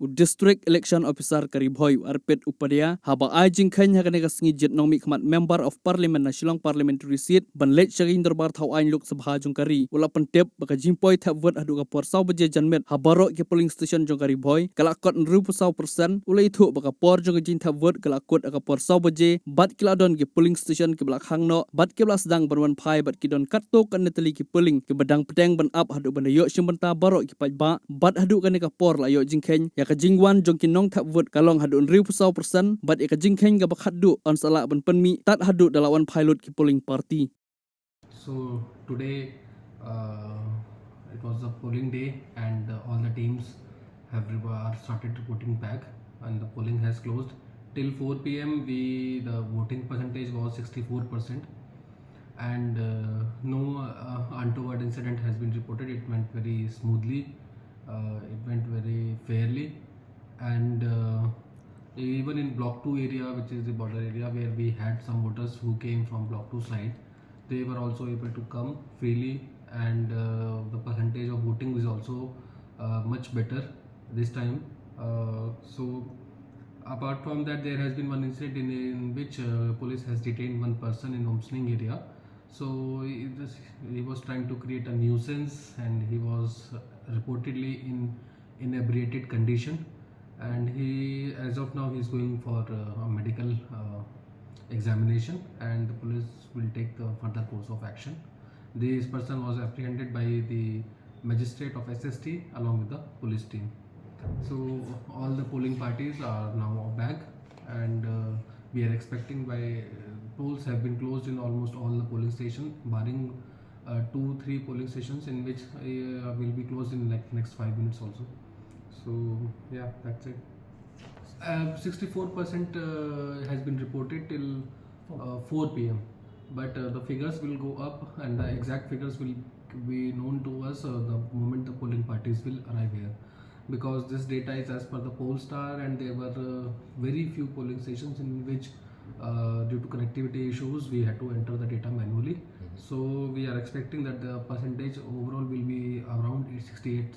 District Election Officer kari Bhoi arpet upadya haba ai jingkhain hakane kasngi jet nong mi khmat Member of Parliament na Shillong Parliamentary Seat banlet sharing darbar thau ain Lok Sabha jongkari ula pentep baka Jingpynthut vot hadu ka por saw baje janmet habaro ke polling station jongkari Bhoi kala kot nru saw persen ula ithu baka por jong Jingpynthut vot kala kot aka por saw baje bat kila don ke polling station ke belak hang no bat ke belas dang banwan phai bat ki don kat to kan netali ke polling ke badang pedang ban up hadu ban yo Shim Bynta baro ke pajba bat hadu kan ka por la yo jingkhain ya ka jingwan jong ki Nongthep vot kalong hadu nru saw persen bat ya ka jingkhain ga bak hadu on sala ban penmi tat hadu dalawan pilot ki polling party. So today it was a polling day and all the teams are started reporting back and the polling has closed till 4 p.m. The voting percentage was 64% and no untoward incident has been reported. It went very smoothly, it went very fairly, and even in block 2 area, which is the border area where we had some voters who came from block 2 side, they were also able to come freely, and the percentage of voting is also much better this time. So apart from that, there has been one incident in which police has detained one person in Omsning area. So he was trying to create a nuisance and he was reportedly in inebriated condition, and he, as of now, he is going for a medical examination, and the police will take further course of action. This person was apprehended by the magistrate of SST along with the police team. So all the polling parties are now back, and we are expecting by polls have been closed in almost all the polling stations, barring 2-3 polling stations in which will be closed in like next 5 minutes also. So yeah, that's it. 64% has been reported till 4 p.m. But the figures will go up, and the exact figures will be known to us the moment the polling parties will arrive here, because this data is as per the Polestar, and there were very few polling stations in which due to connectivity issues we had to enter the data manually. So we are expecting that the percentage overall will be around 68-70%.